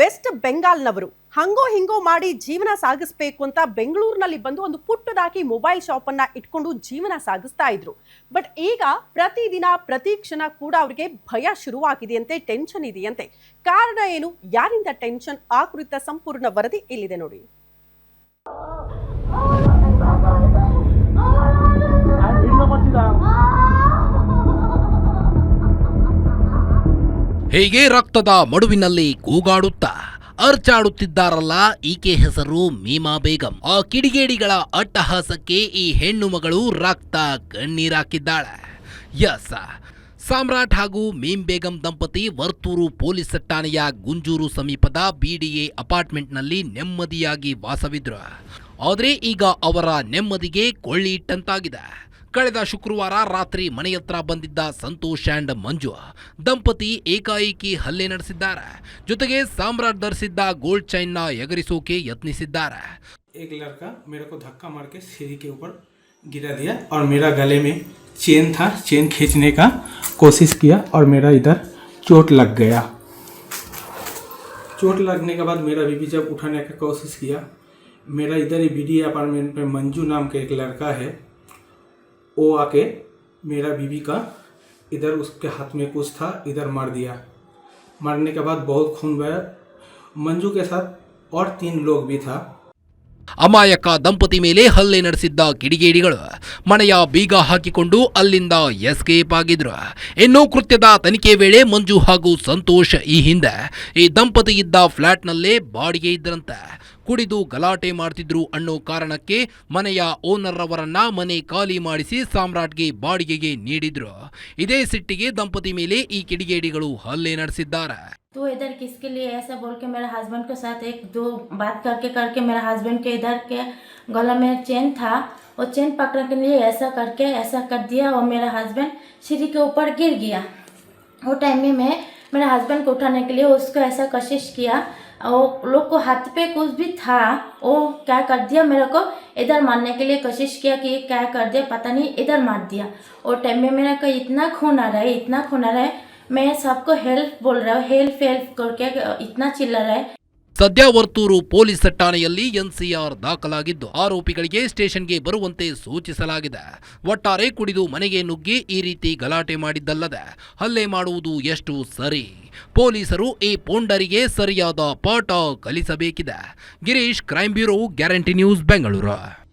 West ಬೆಂಗಾಲ್ನವರು ಹಂಗೋ ಹಿಂಗೋ ಮಾಡಿ ಜೀವನ ಸಾಗಿಸಬೇಕು ಅಂತ ಬೆಂಗಳೂರಿನಲ್ಲಿ ಬಂದು ಒಂದು ಪುಟ್ಟದಾಗಿ ಮೊಬೈಲ್ ಶಾಪ್ ಅನ್ನ ಇಟ್ಕೊಂಡು ಜೀವನ ಸಾಗಿಸ್ತಾ ಇದ್ರು. ಬಟ್ ಈಗ ಪ್ರತಿದಿನ ಪ್ರತಿ ಕ್ಷಣ ಕೂಡ ಅವರಿಗೆ ಭಯ ಶುರುವಾಗಿದೆ, ಟೆನ್ಷನ್ ಇದೆಯಂತೆ. ಕಾರಣ ಏನು, ಯಾರಿಂದ ಟೆನ್ಷನ್, ಆ ಕುರಿತ ಸಂಪೂರ್ಣ ವರದಿ ಇಲ್ಲಿದೆ ನೋಡಿ. ಹೀಗೆ ರಕ್ತದ ಮಡುವಿನಲ್ಲಿ ಕೂಗಾಡುತ್ತಾ ಅರ್ಚಾಡುತ್ತಿದ್ದಾರಲ್ಲ, ಈಕೆ ಹೆಸರು ಮೀಮಾ ಬೇಗಂ. ಆ ಕಿಡಿಗೇಡಿಗಳ ಅಟ್ಟಹಾಸಕ್ಕೆ ಈ ಹೆಣ್ಣು ಮಗಳು ರಕ್ತ ಕಣ್ಣೀರಾಕಿದ್ದಾಳೆ. ಯಸ್, ಸಾಮ್ರಾಟ್ ಹಾಗೂ ಮೀಮ್ ಬೇಗಂ ದಂಪತಿ ವರ್ತೂರು ಪೊಲೀಸ್ ಠಾಣೆಯ ಗುಂಜೂರು ಸಮೀಪದ ಬಿಡಿಎ ಅಪಾರ್ಟ್ಮೆಂಟ್ನಲ್ಲಿ ನೆಮ್ಮದಿಯಾಗಿ ವಾಸವಿದ್ರು. ಆದರೆ ಈಗ ಅವರ ನೆಮ್ಮದಿಗೆ ಕೊಳ್ಳಿ ಇಟ್ಟಂತಾಗಿದೆ. ಕಳೆದ ಶುಕ್ರವಾರ ರಾತ್ರಿ ಮನೆಯತ್ರ ಬಂದಿದ್ದ ಸಂತೋಷ್ ಅಂಡ್ ಮಂಜು ದಂಪತಿ ಏಕಾಏಕಿ ಹಲ್ಲೆ ನಡೆಸಿದ್ದಾರೆ. ಜೊತೆಗೆ ಸಾಮ್ರಾಟ್ ಧರಿಸಿದ್ದ ಗೋಲ್ಡ್ ಚೈನ್ ನ ಎಗರಿಸೋಕೆ ಯತ್ನಿಸಿದ್ದಾರೆ. एक लड़का मेरे को धक्का मार के सीढ़ी के ऊपर गिरा दिया और मेरा गले में चेन था, चेन खींचने का कोशिश किया और मेरा इधर चोट लग गया. चोट लगने के बाद मेरा बीबी जब उठाने का कोशिश किया, मेरा इधर ही बीडी अपार्टमेंट में मंजू नाम का एक लड़का है, वो आके मेरा बीबी का इधर उसके हाथ में कुछ था, इधर मार दिया. मारने के बाद बहुत खून बहा. मंजू के साथ और 3 लोग भी था. ಅಮಾಯಕ ದಂಪತಿ ಮೇಲೆ ಹಲ್ಲೆ ನಡೆಸಿದ್ದ ಕಿಡಿಗೇಡಿಗಳು ಮನೆಯ ಬೀಗ ಹಾಕಿಕೊಂಡು ಅಲ್ಲಿಂದ ಎಸ್ಕೇಪ್ ಆಗಿದ್ರು. ಇನ್ನು ಕೃತ್ಯದ ತನಿಖೆ ವೇಳೆ ಮಂಜು ಹಾಗೂ ಸಂತೋಷ್ ಈ ಹಿಂದೆ ಈ ದಂಪತಿ ಇದ್ದ ಫ್ಲಾಟ್ನಲ್ಲೇ ಬಾಡಿಗೆ ಇದ್ರಂತೆ. ಕುಡಿದು ಗಲಾಟೆ ಮಾಡ್ತಿದ್ರು ಅನ್ನೋ ಕಾರಣಕ್ಕೆ ಮನೆಯ ಓನರ್ ಅವರನ್ನ ಮನೆ ಖಾಲಿ ಮಾಡಿಸಿ ಸಾಮ್ರಾಟ್ಗೆ ಬಾಡಿಗೆಗೆ ನೀಡಿದ್ರು. ಇದೇ ಸಿಟ್ಟಿಗೆ ದಂಪತಿ ಮೇಲೆ ಈ ಕಿಡಿಗೇಡಿಗಳು ಹಲ್ಲೆ ನಡೆಸಿದ್ದಾರೆ. तो इधर किसके लिए ऐसा बोल के मेरे हस्बैंड के साथ एक दो बात करके मेरे हस्बैंड के इधर के गला में चेन था, वो चेन पकड़ने के लिए ऐसा कर दिया और मेरा हस्बैंड सीढ़ी के ऊपर गिर गया. वो टाइम में मैं मेरे हस्बैंड को उठाने के लिए उसको ऐसा कोशिश किया. वो लोग को हाथ पे कुछ भी था, वो क्या कर दिया, मेरे को इधर मारने के लिए कोशिश किया कि क्या कर दिया पता नहीं, इधर मार दिया. वो टाइम में मेरे को इतना खून आ रहा है. मैं सबको हेल्प बोल रहा हूँ, हेल्प करके इतना चिल्ला रहा है. ಸದ್ಯ ವರ್ತೂರು ಪೊಲೀಸ್ ಠಾಣೆಯಲ್ಲಿ ಎನ್ಸಿಆರ್ ದಾಖಲಾಗಿದ್ದು ಆರೋಪಿಗಳಿಗೆ ಸ್ಟೇಷನ್ಗೆ ಬರುವಂತೆ ಸೂಚಿಸಲಾಗಿದೆ. ಒಟ್ಟಾರೆ ಕುಡಿದು ಮನೆಗೆ ನುಗ್ಗಿ ಈ ರೀತಿ ಗಲಾಟೆ ಮಾಡಿದ್ದಲ್ಲದೆ ಹಲ್ಲೆ ಮಾಡುವುದು ಎಷ್ಟು ಸರಿ? ಪೊಲೀಸರು ಈ ಪೋಂಡರಿಗೆ ಸರಿಯಾದ ಪಾಠ ಕಲಿಸಬೇಕಿದೆ. Girish, crime bureau, guarantee news, Bengaluru.